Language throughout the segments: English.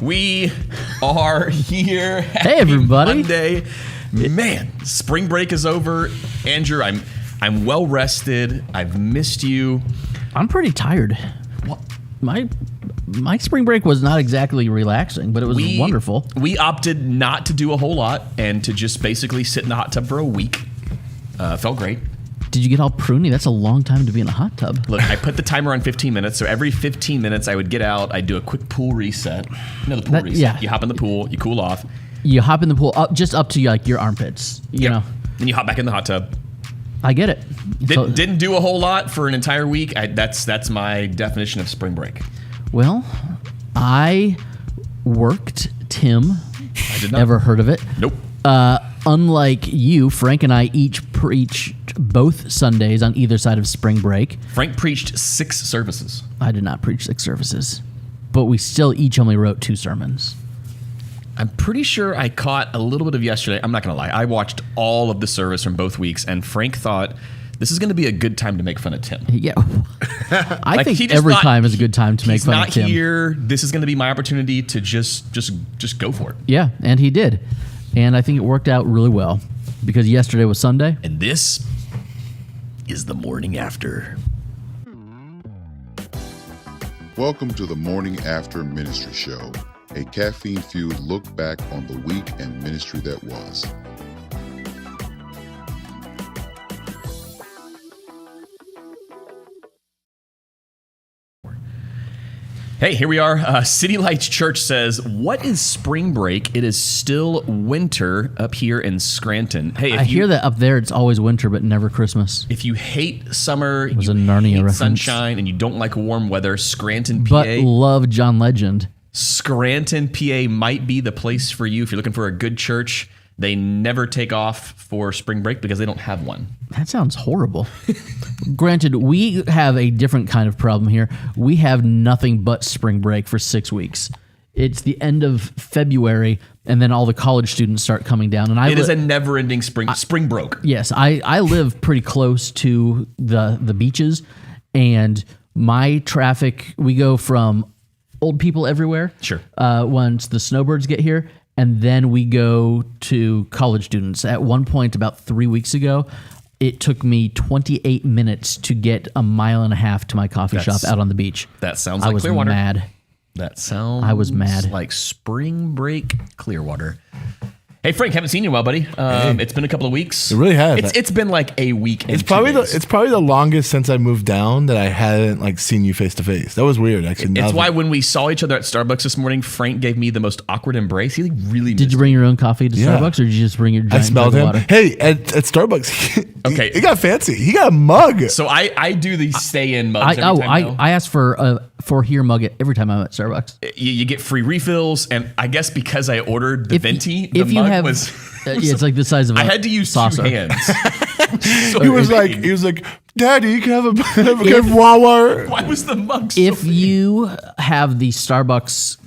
We are here. Hey, everybody. Monday. Man, spring break is over. Andrew, I'm well rested. I've missed you. I'm pretty tired. What? My spring break was not exactly relaxing, but it was wonderful. We opted not to do a whole lot and to just basically sit in the hot tub for a week. Felt great. Did you get all pruny? That's a long time to be in a hot tub. Look, I put the timer on 15 minutes, so every 15 minutes I would get out, I'd do a quick pool reset. You know the pool reset. Yeah. You hop in the pool, you cool off. You hop in the pool just up to like your armpits, you know. Then you hop back in the hot tub. I get it. Didn't do a whole lot for an entire week. That's my definition of spring break. Well, I worked Tim. I did not. Ever heard of it? Nope. Unlike you, Frank and I each preached both Sundays on either side of spring break. Frank preached 6 services. I did not preach 6 services, but we still each only wrote 2 sermons. I'm pretty sure I caught a little bit of yesterday. I'm not going to lie. I watched all of the service from both weeks, and Frank thought this is going to be a good time to make fun of Tim. Yeah. I think every time is a good time to make fun of Tim. He's not here. This is going to be my opportunity to just go for it. Yeah, and he did. And I think it worked out really well because yesterday was Sunday. And this is the morning after. Welcome to the Morning After Ministry Show, a caffeine-fueled look back on the week and ministry that was. Hey, here we are. City Lights Church says, what is spring break? It is still winter up here in Scranton. Hey, I hear that up there it's always winter, but never Christmas. If you hate summer, it was a Narnia reference. Sunshine, and you don't like warm weather, Scranton, PA. But love John Legend. Scranton, PA might be the place for you if you're looking for a good church. They never take off for spring break because they don't have one. That sounds horrible. Granted, we have a different kind of problem here. We have nothing but spring break for 6 weeks. It's the end of February, and then all the college students start coming down. And it is a never-ending spring broke. Yes, I live pretty close to the beaches, and my traffic, we go from old people everywhere. Sure. Once the snowbirds get here, and then we go to college students. At one point, about 3 weeks ago, it took me 28 minutes to get a mile and a half to my coffee shop out on the beach. That sounds like Clearwater. I was mad. I was mad. Like spring break Clearwater. Hey, Frank, haven't seen you in a while, buddy. It's been a couple of weeks. It really has. It's been like a week. It's probably the longest since I moved down that I hadn't seen you face to face. That was weird, actually. It's why when we saw each other at Starbucks this morning, Frank gave me the most awkward embrace. He really. Did you bring your own coffee to Starbucks, or did you just bring your giant smelled him. Water? Hey, at Starbucks, he got fancy. He got a mug. So I do these stay-in mugs. I ask for here mug every time I'm at Starbucks. You get free refills, and I guess because I ordered the venti, the mug was. It's like the size of. I had to use saucer. 2 hands. He was like, "Daddy, can I have Wawa?" Why was the mug? So if you have the Starbucks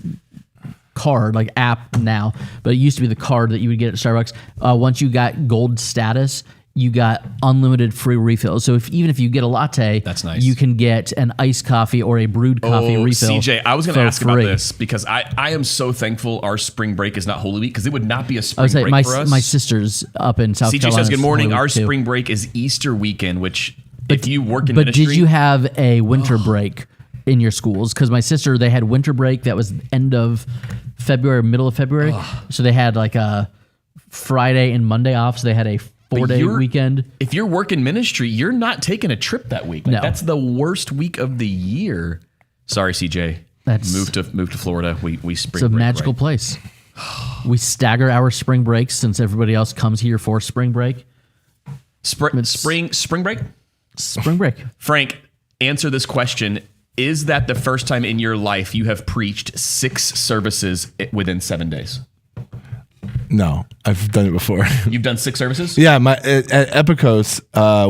card, like app now, but it used to be the card that you would get at Starbucks. Once you got gold status, you got unlimited free refills. So even if you get a latte, that's nice. You can get an iced coffee or a brewed coffee refill. CJ, I was going to ask about this because I am so thankful our spring break is not Holy Week because it would not be a spring break for us. My sister's up in South Carolina. CJ says, good morning. Our spring break is Easter weekend, which if you work in ministry. But did you have a winter break in your schools? Because my sister, they had winter break that was end of February, middle of February. So they had like a Friday and Monday off. So they had a 4-day weekend. If you're working ministry, you're not taking a trip that week. No. That's the worst week of the year. Sorry, CJ. Move to Florida. We spring break. It's a magical place. We stagger our spring breaks since everybody else comes here for spring break. Spring break? Spring break. Frank, answer this question. Is that the first time in your life you have preached 6 services within 7 days? No, I've done it before. You've done 6 services? Yeah, at Epicos,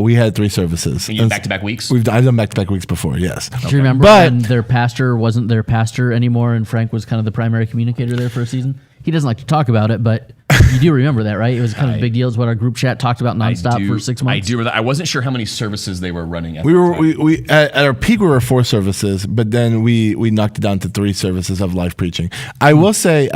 we had 3 services. And you back-to-back weeks? I've done back-to-back weeks before, yes. Do you remember when their pastor wasn't their pastor anymore and Frank was kind of the primary communicator there for a season? He doesn't like to talk about it, but You do remember that, right? It was kind of a big deal. It's what our group chat talked about nonstop for 6 months. I do. I wasn't sure how many services they were running. We at our peak we were 4 services, but then we knocked it down to 3 services of live preaching. I will say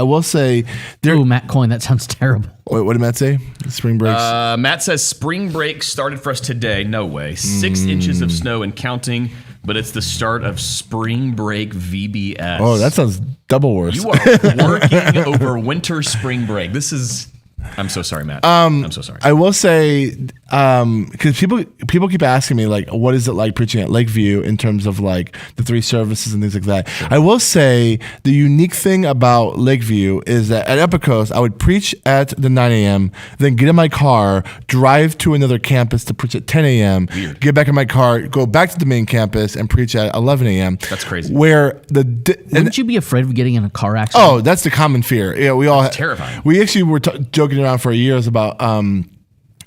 there. Ooh, Matt Coyne, that sounds terrible. Wait, what did Matt say? Spring breaks. Matt says spring break started for us today. No way. 6 inches of snow and counting, but it's the start of spring break VBS. Oh, that sounds double worse. You are working over winter spring break. This is. I'm so sorry, Matt. I'm so sorry. I will say, because people keep asking me, like, what is it like preaching at Lakeview in terms of like the 3 services and things like that. Sure. I will say the unique thing about Lakeview is that at Epicos, I would preach at the 9 a.m., then get in my car, drive to another campus to preach at 10 a.m., Weird. Get back in my car, go back to the main campus and preach at 11 a.m. That's crazy. Wouldn't you be afraid of getting in a car accident? Oh, that's the common fear. Yeah, we all terrifying. We actually were joking around for years about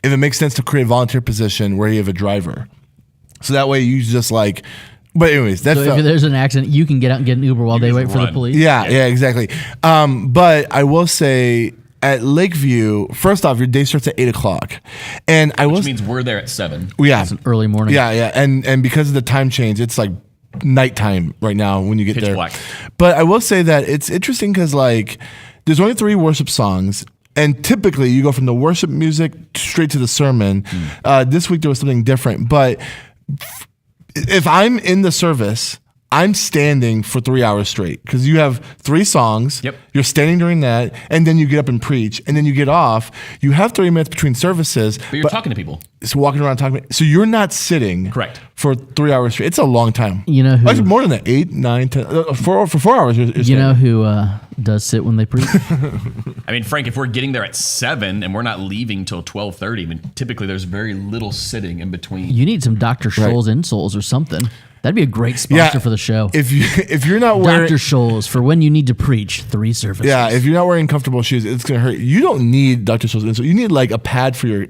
if it makes sense to create a volunteer position where you have a driver, so that way you just like. But anyways, that's so if there's an accident, you can get out and get an Uber while they wait for the police. Yeah, exactly. But I will say at Lakeview, first off, your day starts at 8:00, and which means we're there at 7. Yeah, It's an early morning. Yeah, and because of the time change, it's like nighttime right now when you get Pitch there. black. But I will say that it's interesting because like there's only 3 worship songs. And typically, you go from the worship music straight to the sermon. This week, there was something different. But if I'm in the service, I'm standing for 3 hours straight because you have 3 songs. Yep. You're standing during that, and then you get up and preach, and then you get off. You have 30 minutes between services. But you're talking to people. It's walking around talking. So you're not sitting. Correct. For 3 hours straight. It's a long time. You know who? Actually, more than that. 8, 9, 10. For 4 hours. You know who does sit when they preach? I mean, Frank, if we're getting there at 7 and we're not leaving till 12:30, I mean, typically there's very little sitting in between. You need some Dr. Scholl's insoles or something. That'd be a great sponsor for the show. If you're not wearing Dr. Scholl's for when you need to preach 3 services. Yeah, if you're not wearing comfortable shoes, it's gonna hurt. You don't need Dr. Scholl's insole. You need like a pad for your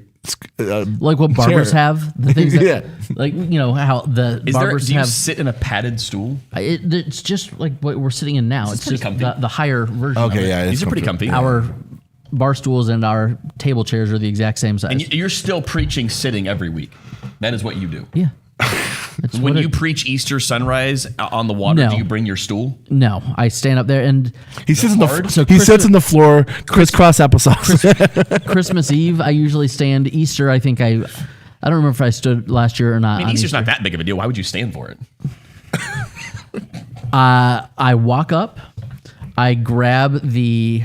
like what barbers chair. have. The things that, Yeah. like you know how the barbers do you have. sit in a padded stool? It's just like what we're sitting in now. It's pretty just comfy. the higher version. of Okay, it. yeah, These are pretty comfy. Our bar stools and our table chairs are the exact same size. And you're still preaching sitting every week. That is what you do. Yeah. That's When what you it- preach Easter sunrise on the water, No. do you bring your stool? No, I stand up there and He sits hard? he sits on the floor, crisscross applesauce. Christmas Eve I usually stand. Easter I think I don't remember if I stood last year or not. I mean, on Easter's Easter. not that big of a deal. Why would you stand for it? I walk up, I grab the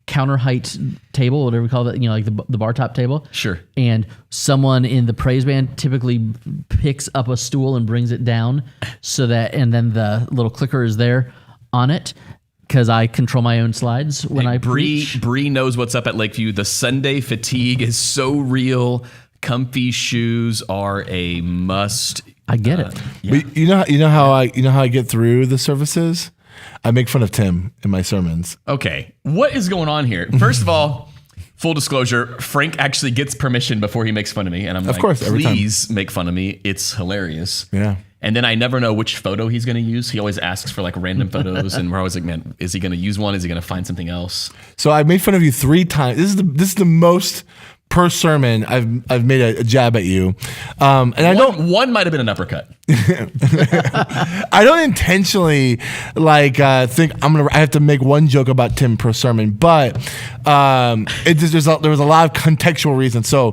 counter height table, whatever we call that, you know, like the bar top table. Sure. And someone in the praise band typically picks up a stool and brings it down so that, and then the little clicker is there on it because I control my own slides when I preach. Bree knows what's up at Lakeview. The Sunday fatigue is so real. Comfy shoes are a must. I get it. Yeah. But you know how I get through the services? I make fun of Tim in my sermons. Okay, what is going on here? First of all, full disclosure, Frank actually gets permission before he makes fun of me, and I'm like, course, every time. please make fun of me. It's hilarious. Yeah. And then I never know which photo he's going to use. He always asks for like random photos, and we're always like, man, is he going to use one? Is he going to find something else? So I made fun of you 3 times. This is the most per sermon I've made a jab at you, and I don't. One might have been an uppercut. I don't intentionally like think I have to make one joke about Tim per sermon, but there was a lot of contextual reasons. So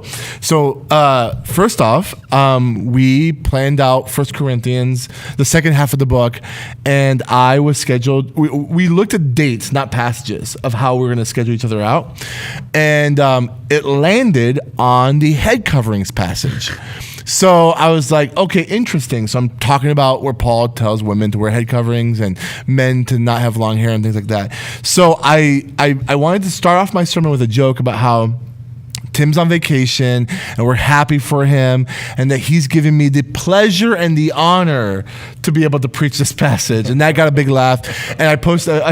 first off, we planned out 1 Corinthians, the second half of the book, and I was scheduled. We looked at dates, not passages, of how we're going to schedule each other out, and it landed on the head coverings passage. So I was like, okay, interesting. So I'm talking about where Paul tells women to wear head coverings and men to not have long hair and things like that. So I wanted to start off my sermon with a joke about how Tim's on vacation and we're happy for him and that he's giving me the pleasure and the honor to be able to preach this passage. And that got a big laugh. And I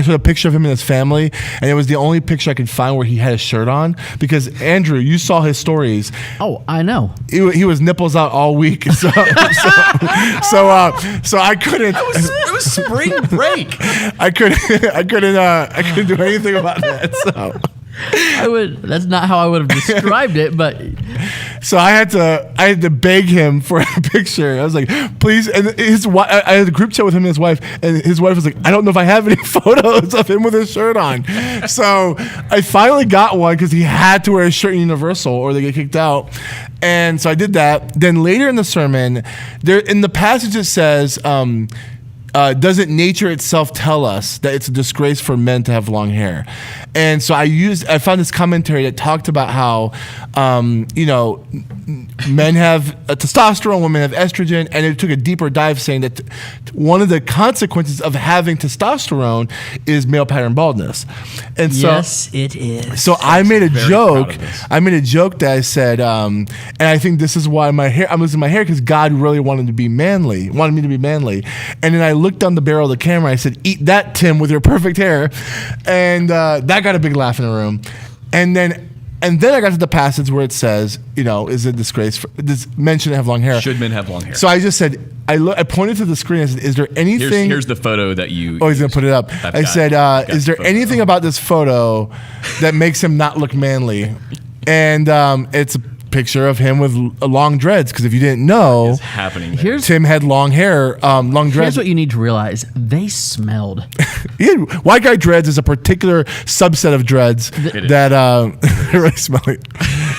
showed a picture of him and his family, and it was the only picture I could find where he had a shirt on because Andrew, you saw his stories. Oh, I know. He was nipples out all week. So I couldn't. It was spring break. I couldn't do anything about that. So. That's not how I would have described it, but So I had to beg him for a picture. I was like, please. And I had a group chat with him and his wife, and his wife was like, I don't know if I have any photos of him with his shirt on. So I finally got one because he had to wear a shirt in Universal or they get kicked out. And so I did that. Then later in the sermon, there in the passage it says, doesn't nature itself tell us that it's a disgrace for men to have long hair? And so I found this commentary that talked about how, men have testosterone, women have estrogen, and it took a deeper dive saying that one of the consequences of having testosterone is male pattern baldness. And so, yes, it is. So I made a joke. I made a joke that I said, and I think this is why I'm losing my hair because God really wanted me to be manly. And then I looked down the barrel of the camera. I said, "Eat that, Tim, with your perfect hair," and that got a big laugh in the room. And then I got to the passage where it says, is it a disgrace for this men shouldn't have long hair? Should men have long hair? So I just said, I pointed to the screen and said, is there anything? Here's the photo that you. Oh, he's going to put it up. I said, is there anything about this photo that makes him not look manly? And it's a picture of him with long dreads, because if you didn't know, What is happening there? Tim had long hair, long dreads. Here's what you need to realize: they smelled. White guy dreads is a particular subset of dreads that really smelly.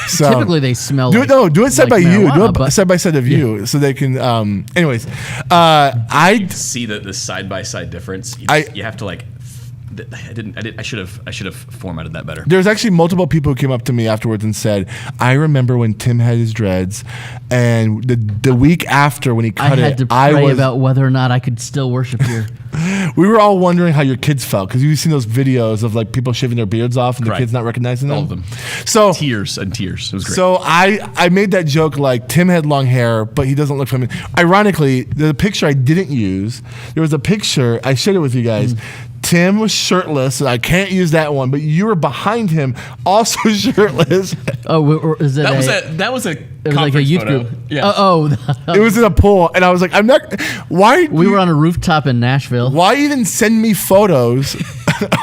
So Typically, they smell. do it side by you. Do it but side by side of you, so they can. Anyways, I see the side by side difference. You have to like. I should have formatted that better. There's actually multiple people who came up to me afterwards and said, I remember when Tim had his dreads, and the week after when he cut I had to pray about whether or not I could still worship here. We were all wondering how your kids felt, because you've seen those videos of like people shaving their beards off and the Right. kids not recognizing them. All of them. So Tears. It was great. So I made that joke like Tim had long hair, but he doesn't look feminine. Ironically, the picture I didn't use, there was a picture, I shared it with you guys. Tim was shirtless, and I can't use that one, but you were behind him, also shirtless. Oh, is it that was a it was like a conference youth photo. group. Yeah. It was in a pool, and I was like, I'm not. Why? We were on a rooftop in Nashville. Why even send me photos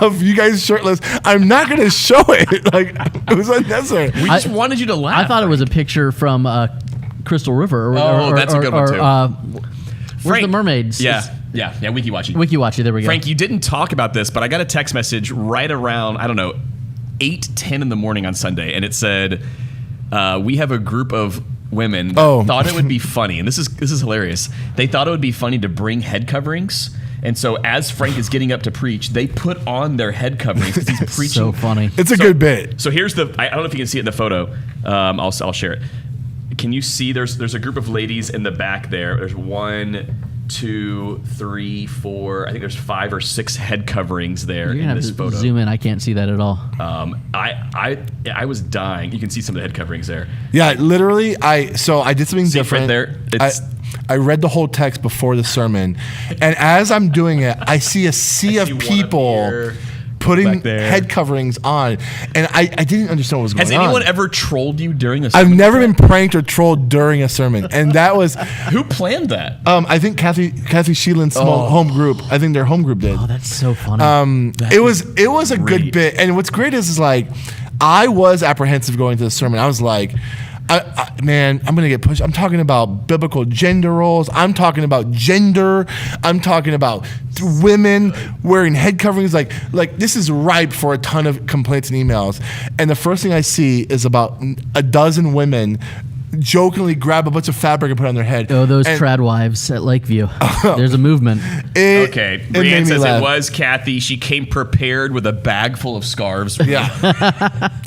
of you guys shirtless? I'm not going to show it. Like, it was unnecessary. We just wanted you to laugh. I thought it was a picture from Crystal River. That's a good one, too. Where's the mermaids? Yeah, Wikiwatchy. Wikiwatchy, there we go. Frank, you didn't talk about this, but I got a text message right around, 8:10 in the morning on Sunday, and it said, we have a group of women that thought it would be funny, and this is hilarious. They thought it would be funny to bring head coverings, and so as Frank is getting up to preach, they put on their head coverings because he's preaching. So funny. It's a good bit. So here's I don't know if you can see it in the photo. I'll share it. Can you see there's a group of ladies in the back there? There's 1, 2, 3, 4. I think there's 5 or 6 head coverings there in this photo. Zoom in. I can't see that at all. I was dying. You can see some of the head coverings there. Yeah, literally. I did something See different. right there. I read the whole text before the sermon, and as I'm doing it, I see a sea of people putting head coverings on, and I didn't understand what was going on. Has anyone ever trolled you during a I've sermon? never been pranked or trolled during a sermon, and that was Who planned that? I think Kathy Sheelan's small home group. I think their home group did. Oh, that's so funny. It was a good bit, and what's great is like I was apprehensive going to the sermon. I was like, man, I'm gonna get pushed. I'm talking about biblical gender roles. I'm talking about gender. I'm talking about women wearing head coverings. Like this is ripe for a ton of complaints and emails. And the first thing I see is about a dozen women jokingly grab a bunch of fabric and put it on their head. Oh, those trad wives at Lakeview. There's a movement. Okay, Brianne says it was Kathy. She came prepared with a bag full of scarves. Yeah,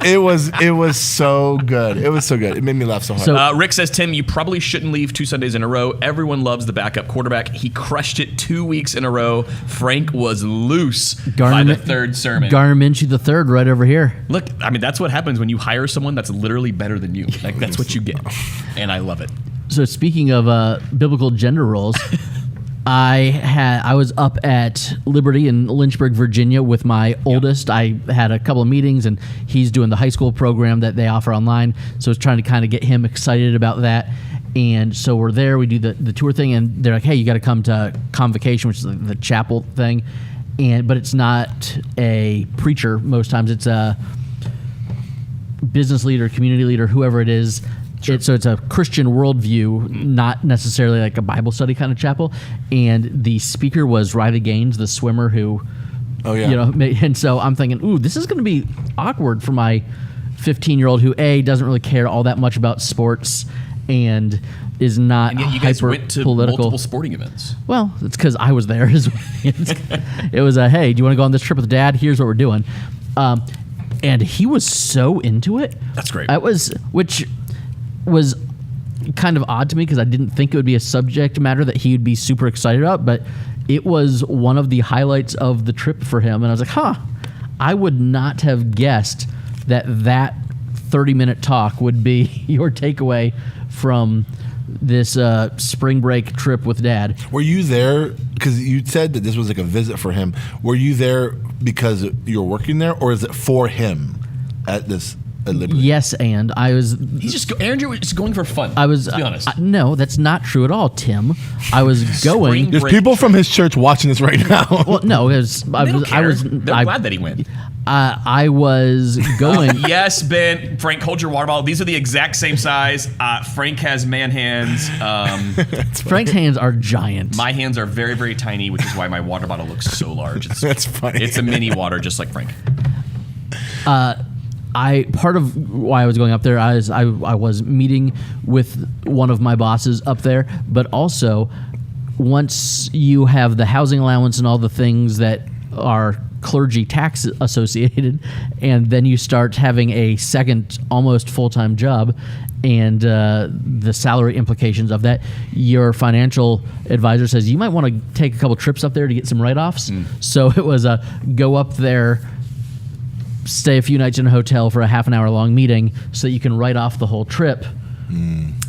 it was so good. It was so good. It made me laugh so hard. Rick says, Tim, you probably shouldn't leave 2 Sundays in a row. Everyone loves the backup quarterback. He crushed it 2 weeks in a row. Frank was loose by the 3rd sermon. Garner Minshew the third, right over here. Look, I mean, that's what happens when you hire someone that's literally better than you. Like, that's what you get. And I love it. So speaking of biblical gender roles, I was up at Liberty in Lynchburg, Virginia with my oldest. I had a couple of meetings, and he's doing the high school program that they offer online. So I was trying to kind of get him excited about that. And so we're there. We do the tour thing, and they're like, hey, you got to come to Convocation, which is the chapel thing. But it's not a preacher most times. It's a business leader, community leader, whoever it is. Sure. So it's a Christian worldview, not necessarily like a Bible study kind of chapel. And the speaker was Riley Gaines, the swimmer who, and so I'm thinking, ooh, this is going to be awkward for my 15-year-old who doesn't really care all that much about sports and is not and yet you guys went to political. Multiple sporting events. Well, it's because I was there. It was a, hey, do you want to go on this trip with Dad? Here's what we're doing. And he was so into it. That's great. Which was kind of odd to me because I didn't think it would be a subject matter that he would be super excited about, but it was one of the highlights of the trip for him. And I was like, I would not have guessed that 30-minute talk would be your takeaway from this spring break trip with Dad. Were you there, because you said that this was like a visit for him, were you there because you were working there, or is it for him at Liberty? Yes, and I was. Andrew was just going for fun. I was. Let's be honest. No, that's not true at all, Tim. I was going. There's people from his church watching this right now. Well, no, They're glad that he went. I was going. Yes, Ben. Frank, hold your water bottle. These are the exact same size. Frank has man hands. Frank's hands are giant. My hands are very, very tiny, which is why my water bottle looks so large. That's funny. It's a mini water, just like Frank. Part of why I was going up there, I was meeting with one of my bosses up there, but also once you have the housing allowance and all the things that are clergy tax associated, and then you start having a second almost full-time job and the salary implications of that, your financial advisor says you might want to take a couple trips up there to get some write-offs. So it was a go up there, stay a few nights in a hotel for a half an hour long meeting so that you can write off the whole trip.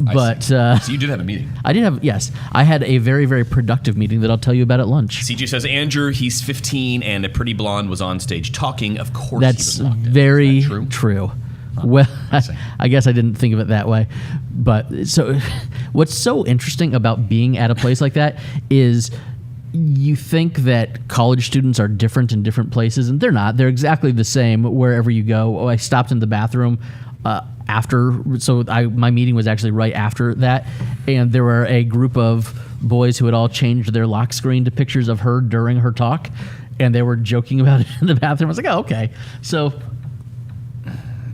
But so you did have a meeting. I did have, yes. I had a very, very productive meeting that I'll tell you about at lunch. CG says Andrew, he's 15 and a pretty blonde was on stage talking. Of course, that's he was locked in. very Is that true. Well, I guess I didn't think of it that way. But so what's so interesting about being at a place like that is you think that college students are different in different places, and they're not. They're exactly the same wherever you go. I stopped in the bathroom my meeting was actually right after that, and there were a group of boys who had all changed their lock screen to pictures of her during her talk, and they were joking about it in the bathroom. I was like, oh, okay. So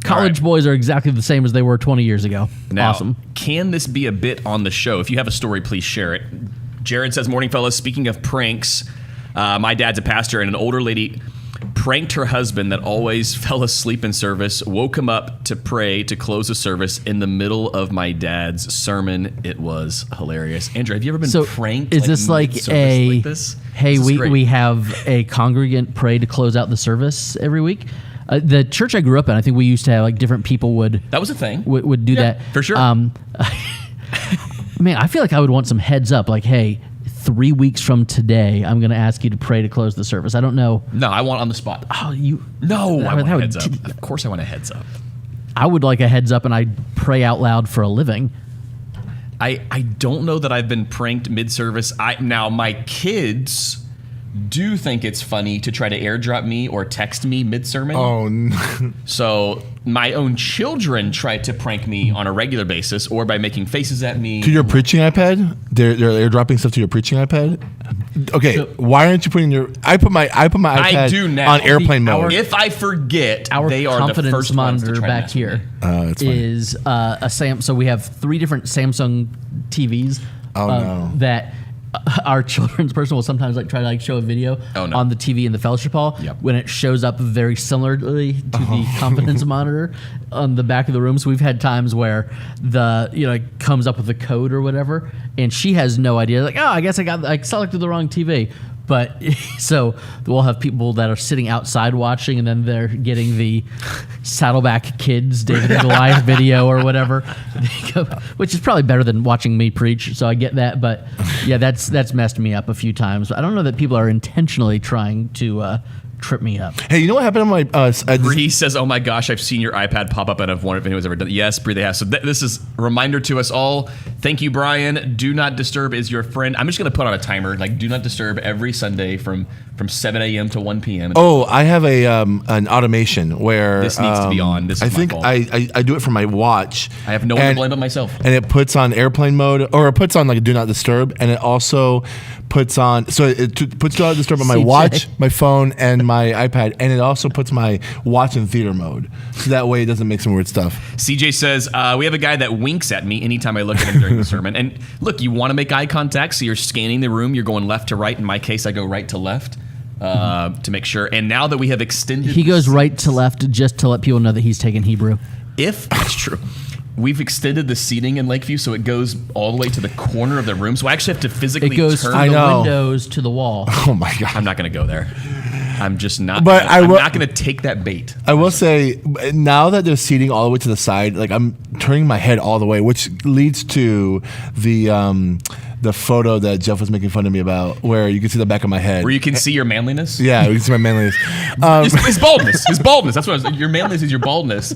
college boys are exactly the same as they were 20 years ago. Now, awesome. Can this be a bit on the show? If you have a story, please share it. Jared says, morning, fellas. Speaking of pranks, my dad's a pastor, and an older lady pranked her husband that always fell asleep in service, woke him up to pray to close the service in the middle of my dad's sermon. It was hilarious. Andrew, have you ever been pranked? Is this like this? Hey, we have a congregant pray to close out the service every week? The church I grew up in, I think we used to have like different people would. That was a thing. Would do that for sure. Man, I feel like I would want some heads up, like, hey, 3 weeks from today, I'm going to ask you to pray to close the service. I don't know. No, I want on the spot. Oh, you? No, I want a heads up. Of course, I want a heads up. I would like a heads up, and I'd pray out loud for a living. I don't know that I've been pranked mid-service. Now my kids do think it's funny to try to airdrop me or text me mid-sermon. Oh, no. So my own children try to prank me on a regular basis or by making faces at me. To your preaching iPad? They're airdropping stuff to your preaching iPad? Okay, so why aren't you putting your... I put my iPad on airplane mode. If I forget, they are the confidence first monitor ones to try back to here that's is so we have 3 different Samsung TVs that our children's person will sometimes try to show a video on the TV in the fellowship hall when it shows up very similarly to the confidence monitor on the back of the room. So we've had times where it comes up with the code or whatever, and she has no idea. Like, oh, I guess I selected the wrong TV. But so we'll have people that are sitting outside watching, and then they're getting the Saddleback Kids David and Goliath video or whatever, which is probably better than watching me preach. So I get that, but yeah, that's messed me up a few times. I don't know that people are intentionally trying to trip me up. Hey, you know what happened on my? Bree says, "Oh my gosh, I've seen your iPad pop up, and I've wondered if anyone's ever done it." Yes, Bree, they have. So this is a reminder to us all. Thank you, Brian. Do not disturb is your friend. I'm just gonna put on a timer, like do not disturb every Sunday from 7 a.m. to 1 p.m. Oh, I have an automation where this needs to be on. This is I think I do it for my watch. I have no one to blame but myself. And it puts on airplane mode, or it puts on like do not disturb, and it also puts on puts do not disturb on my watch, my phone, and my iPad, and it also puts my watch in theater mode, so that way it doesn't make some weird stuff. CJ says we have a guy that winks at me anytime I look at him during the sermon. And look, you want to make eye contact, so you're scanning the room. You're going left to right. In my case, I go right to left. To make sure. And now that we have extended... He goes right to left just to let people know that he's taking Hebrew. That's true. We've extended the seating in Lakeview so it goes all the way to the corner of the room. So I actually have to physically turn. It goes from the windows to the wall. Oh my God. I'm not going to go there. I'm just not. But I'm not going to take that bait. I will say, now that they're seating all the way to the side, like I'm turning my head all the way, which leads to the photo that Jeff was making fun of me about, where you can see the back of my head. Where you can see your manliness? Yeah, you can see my manliness. His baldness. His baldness. That's what I was, your manliness is your baldness.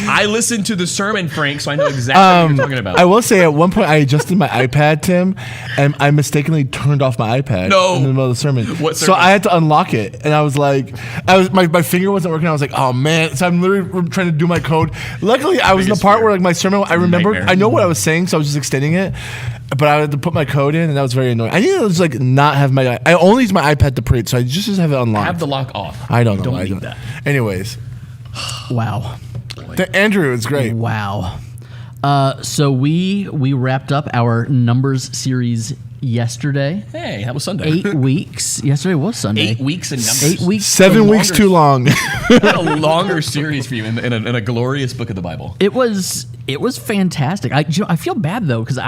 I listened to the sermon, Frank, so I know exactly what you're talking about. I will say, at one point, I adjusted my iPad, Tim, and I mistakenly turned off my iPad in the middle of the sermon. What so I had to unlock it, and I was like, my finger wasn't working. I was like, oh man! So I'm literally trying to do my code. Luckily, I was in the part where like my sermon, I remembered, I know what I was saying, so I was just extending it. But I had to put my code in, and that was very annoying. I need to just like not have my. I only use my iPad to preach, so I just have it unlocked. Have the lock off. I don't know. Don't need that. Anyways, Wow. Andrew is great. Wow. So we wrapped up our Numbers series yesterday. Hey, that was Sunday. 8 weeks. Yesterday was Sunday. 8 weeks in Numbers. 8 weeks. 7 weeks too long. A longer series for you in a glorious book of the Bible. It was fantastic. I feel bad though, because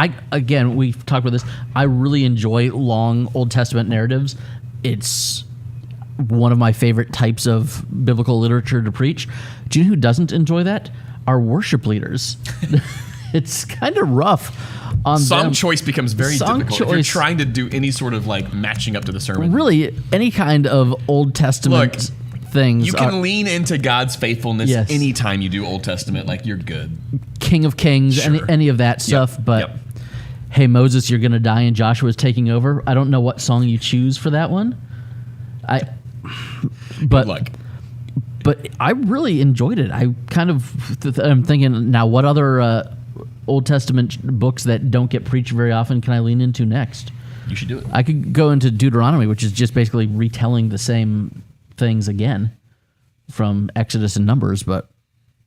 we've talked about this. I really enjoy long Old Testament narratives. It's one of my favorite types of biblical literature to preach. Do you know who doesn't enjoy that? Our worship leaders. It's kind of rough on Song them. choice becomes very difficult if you're trying to do any sort of like matching up to the sermon. Really, any kind of Old Testament things. You can lean into God's faithfulness anytime you do Old Testament. Like, you're good. King of Kings, any of that stuff. But hey, Moses, you're going to die and Joshua's taking over. I don't know what song you choose for that one. Good luck. But I really enjoyed it. I kind of I'm thinking now, what other Old Testament books that don't get preached very often can I lean into next? You should do it. I could go into Deuteronomy, which is just basically retelling the same things again from Exodus and Numbers, but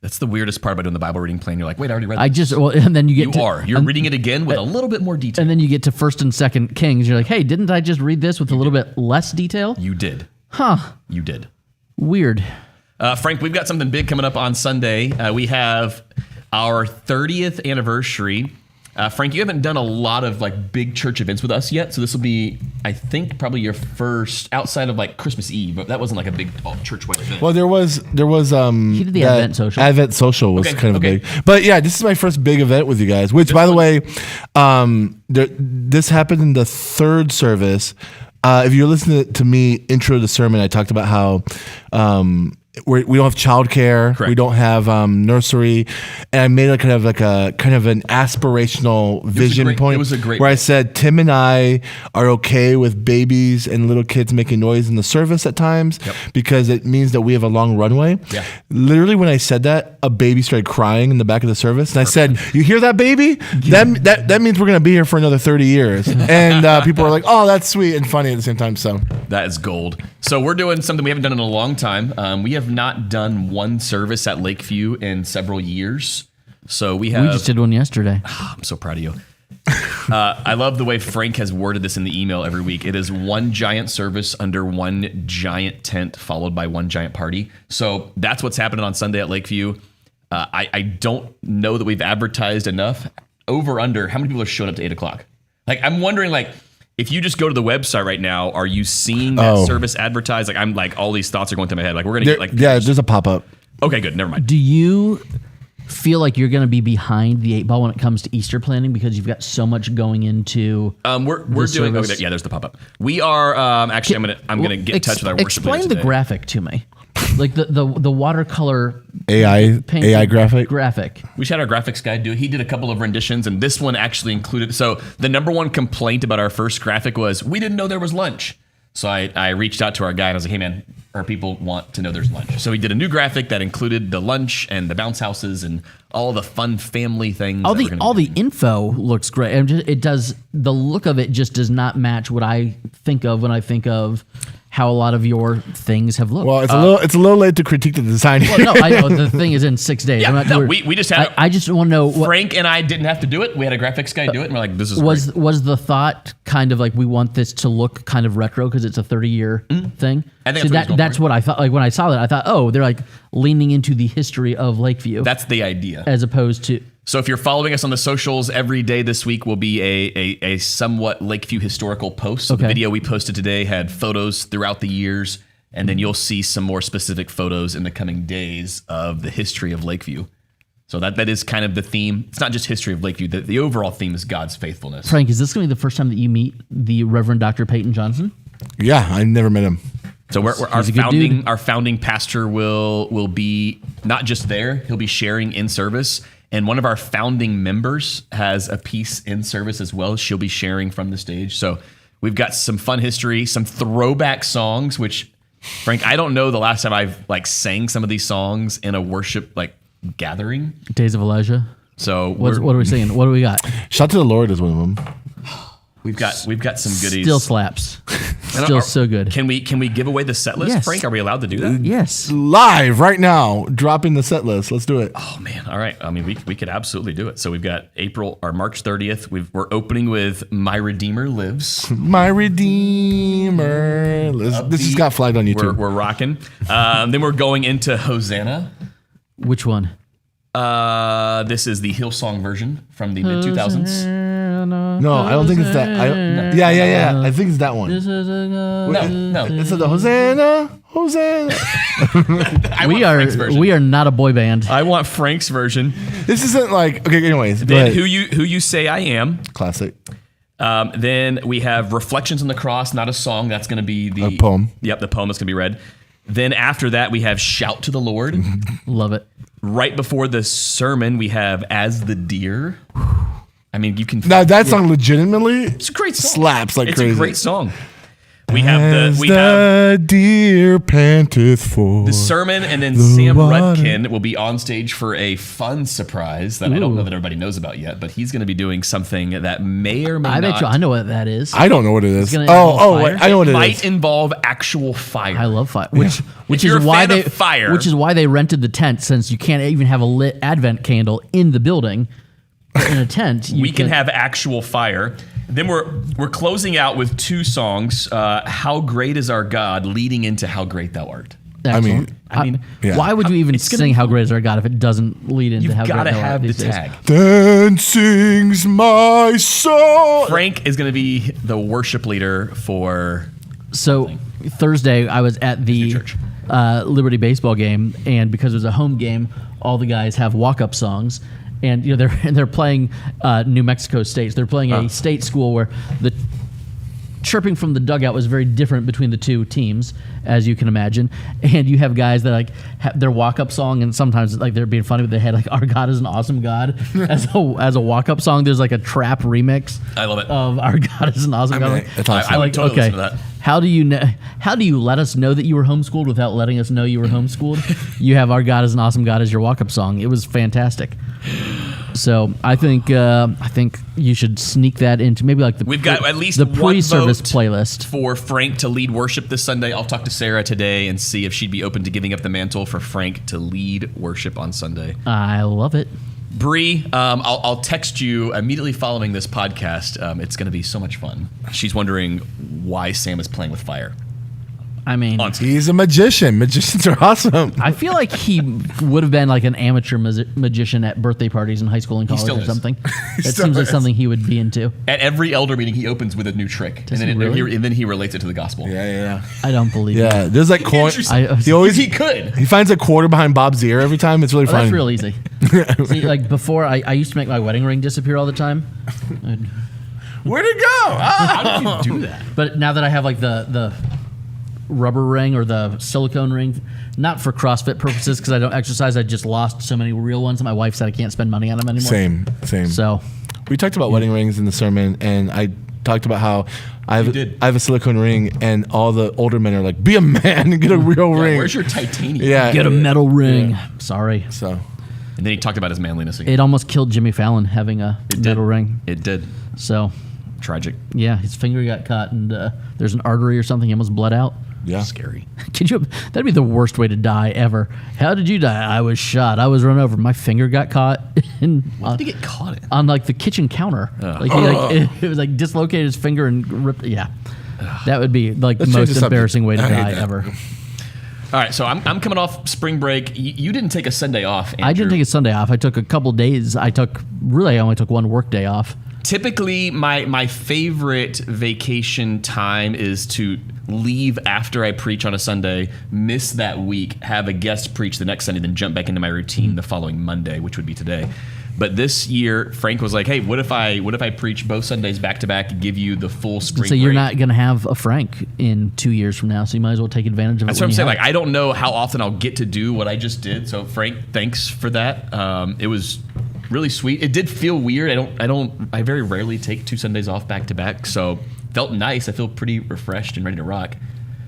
that's the weirdest part about doing the Bible reading plan. You're like, wait, I already read this. And then you're reading it again with a little bit more detail. And then you get to 1st and 2nd Kings. You're like, hey, didn't I just read this with a little bit less detail? You did. Huh. You did. Weird. Frank, we've got something big coming up on Sunday. We have our 30th anniversary. Frank, you haven't done a lot of like big church events with us yet, so this will be, I think, probably your first outside of like Christmas Eve, but that wasn't like a big church-wide event. Well, there was he did the Advent Social. Advent Social was kind of big, but yeah, this is my first big event with you guys. Which, by the way, this happened in the 3rd service. If you're listening to me intro the sermon, I talked about how we don't have childcare, we don't have nursery, and I made a kind of an aspirational vision point. It was a great where I said Tim and I are okay with babies and little kids making noise in the service at times because it means that we have a long runway. Yeah. Literally, when I said that, a baby started crying in the back of the service, and I said, "You hear that, baby? That means we're gonna be here for another 30 years." And people were like, "Oh, that's sweet and funny at the same time." So that is gold. So we're doing something we haven't done in a long time. We have not done one service at Lakeview in several years. So we just did one yesterday. I'm so proud of you. I love the way Frank has worded this in the email every week. It is one giant service under one giant tent, followed by one giant party. So that's what's happening on Sunday at Lakeview. I don't know that we've advertised enough. Over under, how many people are showing up to 8 o'clock? Like, I'm wondering, like, if you just go to the website right now, are you seeing that service advertised? Like, I'm like, all these thoughts are going through my head. Like, we're gonna get like, there's a pop up. Okay, good. Never mind. Do you feel like you're going to be behind the 8 ball when it comes to Easter planning because you've got so much going into. We're doing. Oh, yeah, there's the pop up. We are actually. I'm gonna get in touch with our worship. Explain the graphic to me, like the watercolor AI graphic. We should have our graphics guy do it. He did a couple of renditions, and this one actually included. So the number one complaint about our first graphic was we didn't know there was lunch. So I reached out to our guy and I was like, hey man, our people want to know there's lunch. So he did a new graphic that included the lunch and the bounce houses and all the fun family things. All the info looks great. And it does, the look of it just does not match what I think of when I think of how a lot of your things have looked. Well, it's a little late to critique the design. Well, no, I know the thing is in 6 days. Yeah, we just had. I just want to know. Frank and I didn't have to do it. We had a graphics guy do it, and we're like, "This is was great. Was the thought kind of like we want this to look kind of retro because it's a 30-year thing? I think that's what I thought. Like when I saw that, I thought, oh, they're like leaning into the history of Lakeview. That's the idea, as opposed to. So if you're following us on the socials, every day this week will be a somewhat Lakeview historical post. So the video we posted today had photos throughout the years, and then you'll see some more specific photos in the coming days of the history of Lakeview. So that is kind of the theme. It's not just history of Lakeview. The overall theme is God's faithfulness. Frank, is this going to be the first time that you meet the Reverend Dr. Peyton Johnson? Yeah, I never met him. So our founding pastor will be not just there, he'll be sharing in service. And one of our founding members has a piece in service as well. She'll be sharing from the stage. So we've got some fun history, some throwback songs, which, Frank, I don't know the last time I've sang some of these songs in a worship gathering. Days of Elijah. So what are we singing? What do we got? Shout to the Lord is one of them. We've got some goodies. Still slaps. Still so good. Can we give away the set list, Yes. Frank? Are we allowed to do that? Yes. Live right now, dropping the set list. Let's do it. Oh man! All right. I mean, we could absolutely do it. So we've got March 30th. We're opening with "My Redeemer Lives." My Redeemer lives. This has got flagged on YouTube. We're rocking. Then we're going into Hosanna. Which one? This is the Hillsong version from the mid 2000s. No, I don't think it's that. Yeah. I think it's that one. No. It's the Hosanna. We are not a boy band. I want Frank's version. This isn't like okay. Anyways, then who you say I am. Classic. Then we have Reflections on the Cross, not a song. That's going to be the poem. Yep, the poem that's going to be read. Then after that, we have Shout to the Lord. Love it. Right before the sermon, we have As the Deer. I mean, you can... Now, that song legitimately it's a great song. Slaps like crazy. It's a great song. We have the deer panteth for the sermon, and then Sam Rudkin will be on stage for a fun surprise that I don't know that everybody knows about yet, but he's going to be doing something that may or may not... I know what that is. I don't know what it is. Wait, I know what it is. It might involve actual fire. I love fire. Which is why they rented the tent, since you can't even have a lit Advent candle in the building. In a tent, we can have actual fire. Then we're closing out with 2 songs. How Great Is Our God, leading into How Great Thou Art. Excellent. I mean, why would you even sing How Great Is Our God if it doesn't lead into How Great Thou Art? You've got to have the tag. Then sings my soul. Frank is going to be the worship leader for... So Thursday, I was at the Liberty baseball game, and because it was a home game, all the guys have walk-up songs. And they're playing New Mexico State. They're playing a state school where the chirping from the dugout was very different between the two teams, as you can imagine. And you have guys that have their walk-up song, and sometimes they're being funny, but they had "Our God is an Awesome God" as a walk-up song. There's a trap remix. I love it. Of "Our God is an Awesome God." That's awesome. I would totally listen to that. How do you let us know that you were homeschooled without letting us know you were homeschooled? You have "Our God is an Awesome God" as your walk-up song. It was fantastic. So I think you should sneak that into maybe we've got at least the one pre-service vote playlist for Frank to lead worship this Sunday. I'll talk to Sarah today and see if she'd be open to giving up the mantle for Frank to lead worship on Sunday. I love it. Bree, I'll text you immediately following this podcast. It's going to be so much fun. She's wondering why Sam is playing with fire. I mean, he's a magician. Magicians are awesome. I feel like he would have been like an amateur magician at birthday parties in high school and college or something. That seems like something he would be into. At every elder meeting, he opens with a new trick, and then he relates it to the gospel. Yeah. I don't believe it. Yeah, there's like coin. He could. He finds a quarter behind Bob's ear every time. It's really funny. That's real easy. See, like before, I used to make my wedding ring disappear all the time. Where'd it go? How did you do that? But now that I have like the rubber ring or the silicone ring, not for CrossFit purposes because I don't exercise. I just lost so many real ones. And my wife said I can't spend money on them anymore. Same. So we talked about wedding rings in the sermon, and I talked about how I have a silicone ring, and all the older men are like, "Be a man and get a real ring." Where's your titanium? Yeah, get a metal ring. Sorry. So, and then he talked about his manliness again. It almost killed Jimmy Fallon having a metal ring. It did. So tragic. Yeah, his finger got caught, and there's an artery or something. He almost bled out. Yeah, scary. That'd be the worst way to die ever. How did you die? I was shot. I was run over. My finger got caught. What did he get caught in? On like the kitchen counter. Like it was like dislocated his finger and ripped. Yeah, that would be like the most embarrassing way to die ever. All right, so I'm coming off spring break. You didn't take a Sunday off, Andrew. I didn't take a Sunday off. I took a couple days. I only took one work day off. Typically, my favorite vacation time is to leave after I preach on a Sunday, miss that week, have a guest preach the next Sunday, then jump back into my routine the following Monday, which would be today. But this year, Frank was like, "Hey, what if I preach both Sundays back to back and give you the full spring?" So you're not going to have a Frank in 2 years from now, so you might as well take advantage of it. That's what I'm saying. Like, I don't know how often I'll get to do what I just did. So Frank, thanks for that. It was really sweet. It did feel weird. I very rarely take 2 Sundays off back to back, so felt nice. I feel pretty refreshed and ready to rock.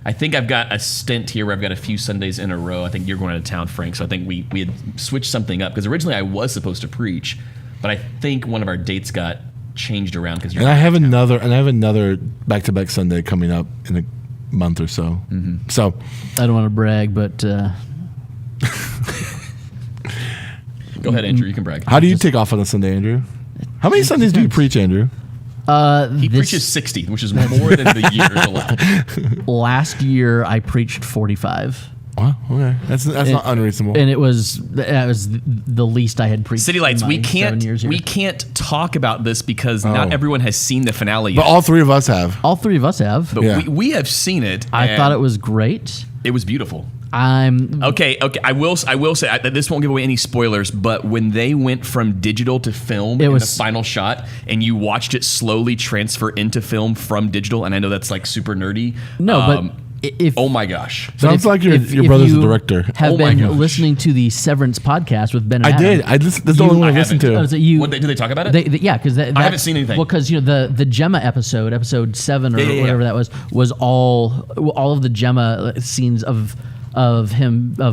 I think I've got a stint here where I've got a few Sundays in a row. I think you're going out of town, Frank, so I think we had switched something up because originally I was supposed to preach, but I think one of our dates got changed around because I have another back-to-back Sunday coming up in a month or so. Mm-hmm. So I don't want to brag, but go ahead, Andrew. You can brag. How do you take off on a Sunday, Andrew? How many Sundays do you preach, Andrew? He preaches 60, which is more than the years allowed. Last year, I preached 45. Wow, okay, that's not unreasonable. And that was the least I had preached. City Lights, we can't talk about this because not everyone has seen the finale yet. But all three of us have. All three of us have. But we have seen it. I thought it was great. It was beautiful. Okay. I will say this won't give away any spoilers, but when they went from digital to film in the final shot, and you watched it slowly transfer into film from digital, and I know that's like super nerdy. No, but oh my gosh, sounds like your brother's a director. Have been listening to the Severance podcast with Ben and Adam. I did. That's the only one I listened to. Do they talk about it? Yeah, because I haven't seen anything. Well, because the Gemma episode 7 or whatever that was all of the Gemma scenes of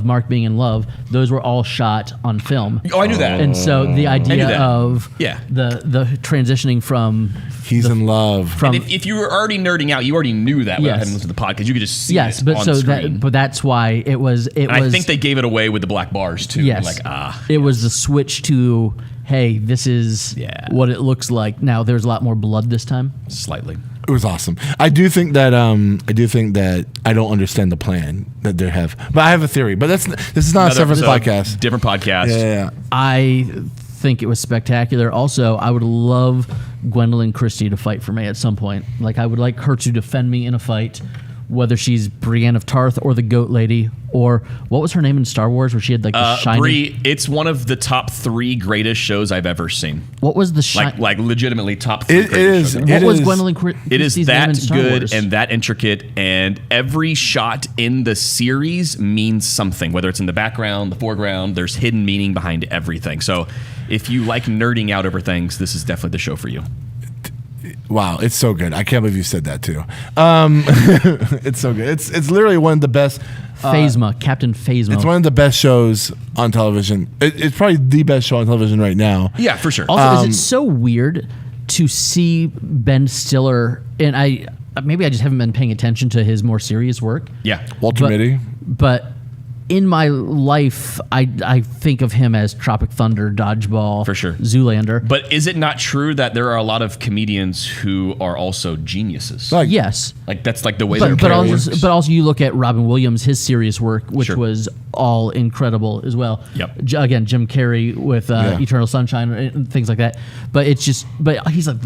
Mark being in love, those were all shot on film. Oh, I knew that. And so the idea of the transitioning from he's in love. And if you were already nerding out, you already knew that without having listened to the pod because you could just see it on screen. But that's why it was. I think they gave it away with the black bars too. Yes, it was the switch to hey, this is what it looks like. Now there's a lot more blood this time. Slightly. It was awesome. I do think that I don't understand the plan that they have, but I have a theory. But this is not a Severance podcast. Different podcast. Yeah. I think it was spectacular. Also, I would love Gwendolyn Christie to fight for me at some point. Like I would like her to defend me in a fight, whether she's Brienne of Tarth or the Goat Lady, or what was her name in Star Wars where she had like the shining... Brie, it's one of the top 3 greatest shows I've ever seen. What was the like legitimately top 3 greatest shows. What was Gwendolyn Christie's It is name in Star good Wars? and that intricate, and every shot in the series means something, whether it's in the background, the foreground, there's hidden meaning behind everything. So if you like nerding out over things, this is definitely the show for you. Wow, it's so good. I can't believe you said that too. It's so good. It's literally one of the best. Captain Phasma. It's one of the best shows on television. It's probably the best show on television right now. Yeah, for sure. Also, is it so weird to see Ben Stiller, and maybe I just haven't been paying attention to his more serious work. Yeah. Walter Mitty. But in my life, I think of him as Tropic Thunder, Dodgeball, For sure. Zoolander. But is it not true that there are a lot of comedians who are also geniuses? Like, Yes. Like that's like the way their But brain also, works. but also you look at Robin Williams, his serious work, which Sure. was all incredible as well. Yep. Again, Jim Carrey with Eternal Sunshine and things like that. But it's just, but he's like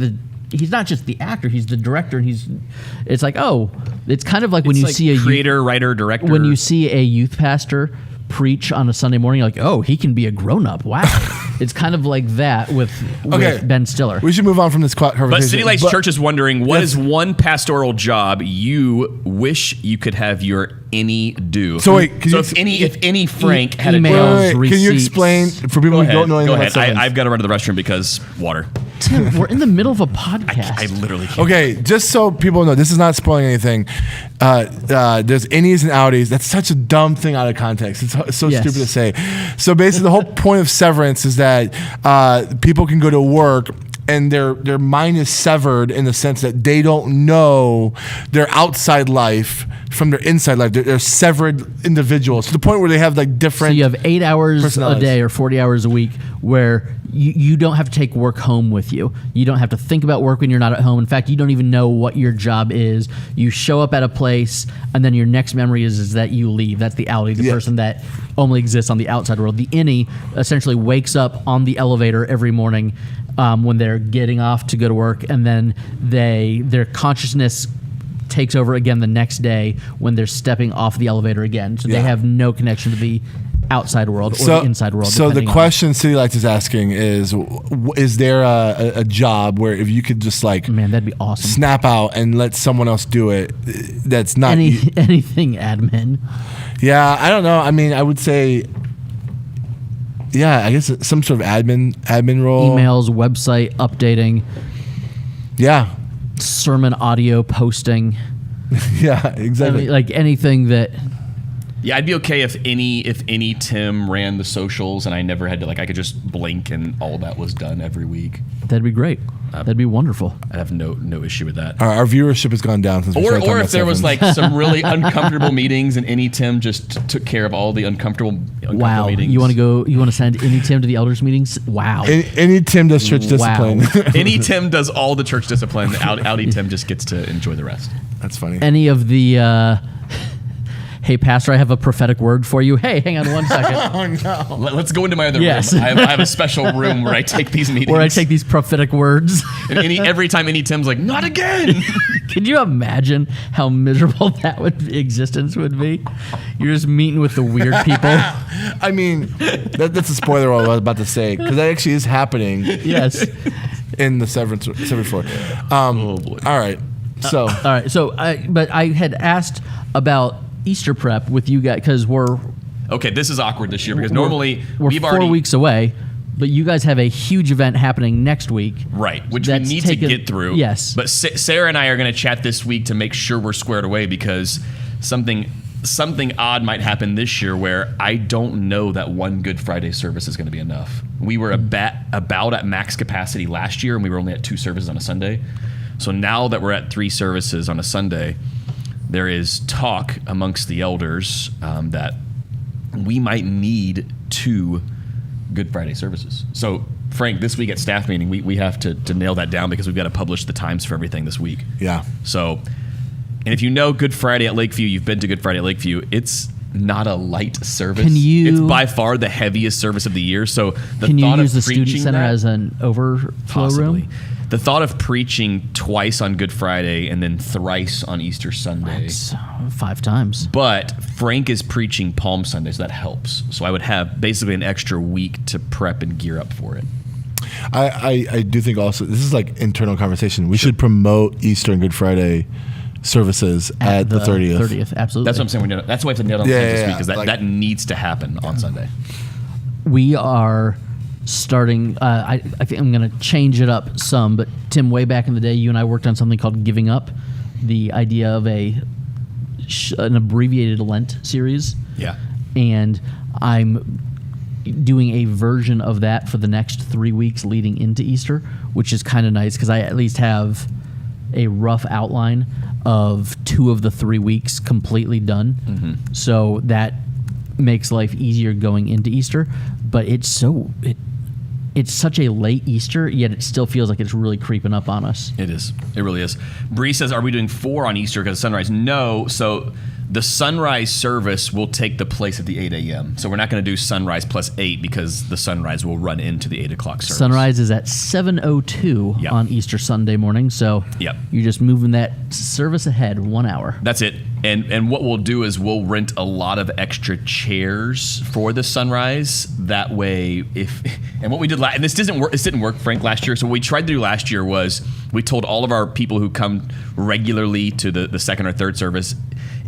he's not just the actor, he's the director, and it's like, oh, it's kind of like when It's you like see a creator, writer, director. when you see a youth pastor preach on a Sunday morning, you're like, oh, he can be a grown-up. Wow. It's kind of like that with Ben Stiller. We should move on from this conversation. But City Lights Church is wondering, what is one pastoral job you wish you could have your any do? So wait, if any Frank had a emails, job. Can you receipts. explain for people who don't know anything Go about ahead. sevens? I've got to run to the restroom because water. Tim, we're in the middle of a podcast. I literally can't. Okay, just so people know, this is not spoiling anything. There's innies and outies. That's such a dumb thing out of context. It's so Yes. stupid to say. So basically, the whole point of severance is that people can go to work and their mind is severed in the sense that they don't know their outside life from their inside life. They're severed individuals to the point where they have like different. So you have 8 hours a personalities. day or 40 hours a week where you don't have to take work home with you. You don't have to think about work when you're not at home. In fact, you don't even know what your job is. You show up at a place, and then your next memory is that you leave. That's the outie, the person that only exists on the outside world. The innie essentially wakes up on the elevator every morning when they're getting off to go to work, and then their consciousness takes over again the next day when they're stepping off the elevator again. So they have no connection to the outside world or the inside world. So the depending on- question City Lights is asking is there a job where if you could just like Man, that'd be awesome. snap out and let someone else do it, that's not Anything admin. Yeah, I don't know. I mean, I would say, I guess some sort of admin role. Emails, website updating, Yeah, sermon audio posting. yeah, I exactly. mean, like anything that. Yeah, I'd be okay if any Tim ran the socials and I never had to I could just blink and all that was done every week. That'd be great. That'd be wonderful. I'd have no issue with that. Our viewership has gone down since we started talking Or about if there was sevens. some really uncomfortable meetings and any Tim just took care of all the uncomfortable Wow. meetings. You want to go? You want to send any Tim to the elders meetings? Wow. Any Tim does church Wow. discipline. Any Tim does all the church discipline. Outie Tim just gets to enjoy the rest. That's funny. Any of the. Hey, Pastor, I have a prophetic word for you. Hey, hang on one second. Oh no! Let's go into my other Yes. room. I have a special room where I take these meetings. Where I take these prophetic words. and every time any Tim's like, not again. Could you imagine how miserable existence would be? You're just meeting with the weird people. I mean, that's a spoiler what I was about to say because that actually is happening Yes. in the severance floor. Oh boy. All right. So All right. So, but I had asked about Easter prep with you guys because we're Okay, this is awkward this year because normally we're we've 4 already weeks away, but you guys have a huge event happening next week. right, which That's we need taken- to get through. yes. but Sarah and I are going to chat this week to make sure we're squared away because something odd might happen this year where I don't know that one Good Friday service is going to be enough. We were about at max capacity last year, and we were only at 2 services on a Sunday. So now that we're at 3 services on a Sunday, there is talk amongst the elders that we might need 2 Good Friday services. So, Frank, this week at staff meeting, we have to nail that down because we've got to publish the times for everything this week. yeah. So, and if you know Good Friday at Lakeview, you've been to Good Friday at Lakeview, it's not a light service. Can you- It's by far the heaviest service of the year. So the Can you thought use of the student preaching center that- as an overflow possibly. room? The thought of preaching twice on Good Friday and then thrice on Easter Sunday. It's 5 times. But Frank is preaching Palm Sunday, so that helps. So I would have basically an extra week to prep and gear up for it. I do think also this is like internal conversation. We should promote Easter and Good Friday services at the 30th. 30th, absolutely. That's what I'm saying. That's why we have to nail down Yeah, this yeah, week, because like- that needs to happen on Sunday. We are starting. I think I'm going to change it up some. But Tim, way back in the day, you and I worked on something called Giving Up, the idea of an abbreviated Lent series. Yeah. And I'm doing a version of that for the next 3 weeks leading into Easter, which is kind of nice because I at least have a rough outline of 2 of the 3 weeks completely done. So that makes life easier going into Easter, but it's such a late Easter, yet it still feels like it's really creeping up on us. It is. It really is. Bree says, are we doing 4 on Easter because of sunrise? No. So the sunrise service will take the place of the 8 a.m. So we're not going to do sunrise plus 8 because the sunrise will run into the 8 o'clock service. Sunrise is at 7:02 on Easter Sunday morning. So you're just moving that service ahead 1 hour. That's it. And what we'll do is we'll rent a lot of extra chairs for the sunrise. That way, and what we did and this didn't work, Frank, last year. So what we tried to do last year was we told all of our people who come regularly to the second or third service,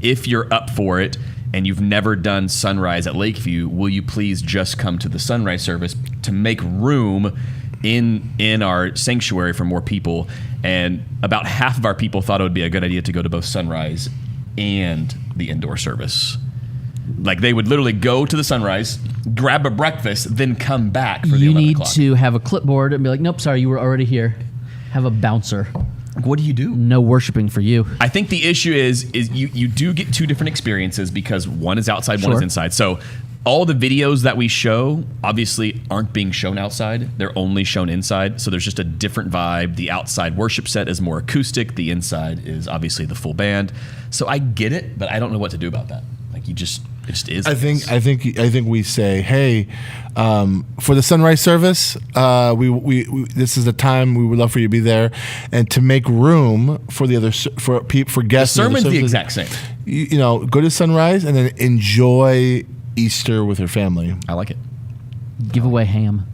if you're up for it and you've never done sunrise at Lakeview, will you please just come to the sunrise service to make room in our sanctuary for more people? And about half of our people thought it would be a good idea to go to both sunrise and the indoor service. Like they would literally go to the sunrise, grab a breakfast, then come back for the 11 o'clock. You need to have a clipboard and be like, nope, sorry, you were already here. Have a bouncer. What do you do? No worshiping for you. I think the issue is you do get 2 different experiences because one is outside, one is inside. So all the videos that we show obviously aren't being shown outside. They're only shown inside. So there's just a different vibe. The outside worship set is more acoustic. The inside is obviously the full band. So I get it, but I don't know what to do about that. Like it just is. I think we say, hey, for the sunrise service, we this is the time we would love for you to be there, and to make room for the other for guests. The sermon's the exact same. You know, go to sunrise and then enjoy Easter with her family. I like it. Give away ham.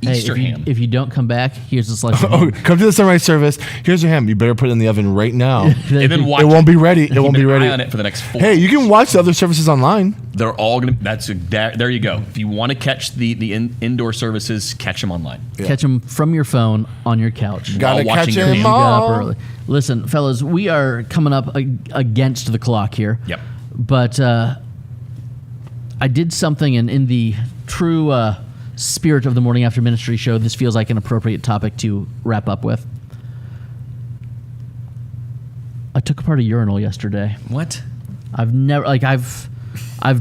Easter ham. If you don't come back, here's a slice of ham. ham. Come to the sunrise service. Here's your ham. You better put it in the oven right now. And then watch it won't be ready. It won't be ready. Eye on it for the next 4 Hey, you can watch the other services online. They're all gonna. There you go. If you want to catch the indoor services, catch them online. Yeah. Catch them from your phone on your couch. Gotta catch them all. Listen, fellas, we are coming up against the clock here. Yep. But I did something, and in the true spirit of the Morning After Ministry show, this feels like an appropriate topic to wrap up with. I took apart a urinal yesterday. What? I've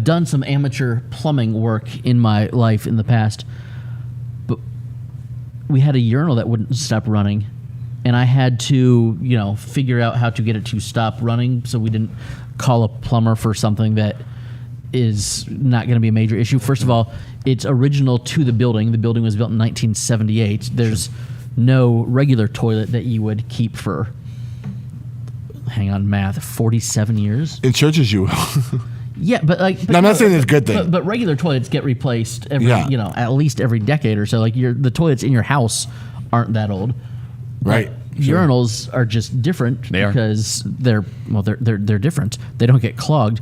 done some amateur plumbing work in my life in the past, but we had a urinal that wouldn't stop running, and I had to, figure out how to get it to stop running so we didn't call a plumber for something that is not going to be a major issue. First of all, it's original to the building. The building was built in 1978. There's no regular toilet that you would keep for, 47 years. In churches, you will. Yeah, but I'm not saying it's a good thing. But regular toilets get replaced at least every decade or so. Like the toilets in your house aren't that old. Right. Urinals are just different because they're different. They don't get clogged.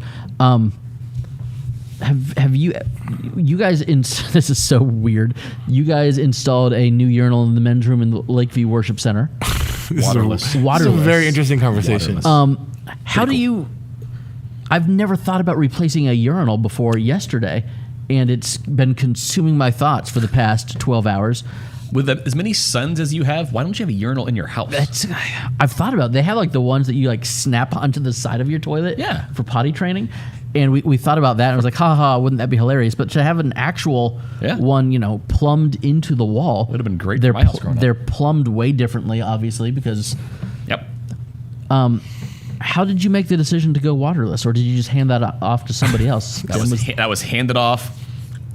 Have you guys this is so weird. You guys installed a new urinal in the men's room in the Lakeview Worship Center. Waterless. This is a very interesting conversation. How do you? I've never thought about replacing a urinal before yesterday, and it's been consuming my thoughts for the past 12 hours. With as many sons as you have, why don't you have a urinal in your house? I've thought about it. They have the ones that you snap onto the side of your toilet for potty training. And we thought about that, and I was like, ha, wouldn't that be hilarious? But to have an actual one, plumbed into the wall. Would have been great for my house growing up. They're plumbed way differently, obviously, because... Yep. How did you make the decision to go waterless, or did you just hand that off to somebody else? That was handed off.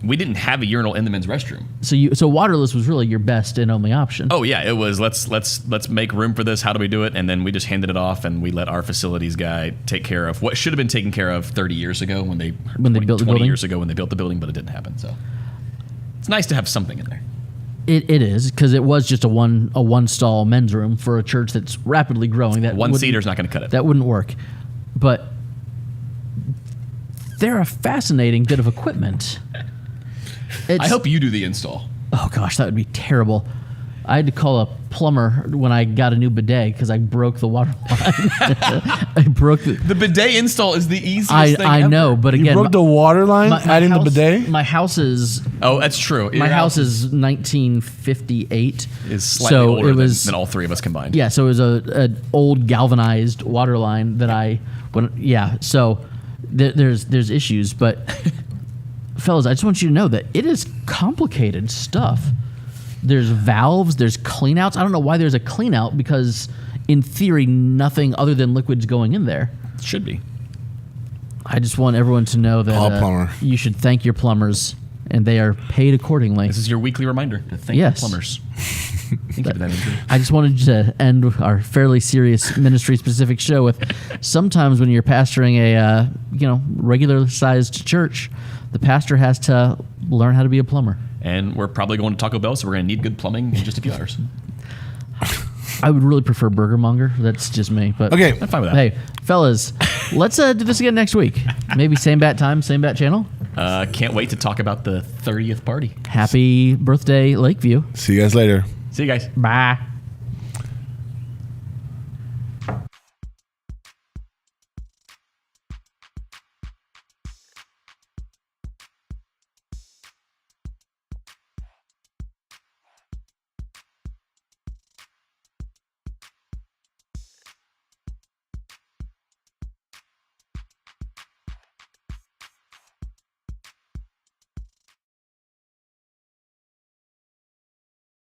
We didn't have a urinal in the men's restroom. So waterless was really your best and only option. Oh yeah, it was. Let's make room for this. How do we do it? And then we just handed it off, and we let our facilities guy take care of what should have been taken care of 30 years ago when they built the building. 20 years ago when they built the building, but it didn't happen. So it's nice to have something in there. It is, because it was just a one stall men's room for a church that's rapidly growing. That one seater's not going to cut it. That wouldn't work. But they're a fascinating bit of equipment. I hope you do the install. Oh gosh, that would be terrible. I had to call a plumber when I got a new bidet because I broke the water line. I broke the bidet install is the easiest thing ever. I know, but again, you broke the water line adding the bidet. My house is. Oh, that's true. My house is 1958. Is slightly older than all three of us combined. Yeah, so it was an old galvanized water line that So there's issues, but fellas, I just want you to know that it is complicated stuff. There's valves, there's cleanouts. I don't know why there's a cleanout because, in theory, nothing other than liquids going in there. Should be. I just want everyone to know that you should thank your plumbers, and they are paid accordingly. This is your weekly reminder to thank your plumbers. Thank you for that intro. I just wanted to end our fairly serious ministry-specific show with sometimes when you're pastoring a regular-sized church, the pastor has to learn how to be a plumber. And we're probably going to Taco Bell, so we're going to need good plumbing in just a few hours. I would really prefer Burger Monger. That's just me. But okay, I'm fine with that. Hey, fellas, let's do this again next week. Maybe same bat time, same bat channel. Can't wait to talk about the 30th party. Happy birthday, Lakeview. See you guys later. See you guys. Bye.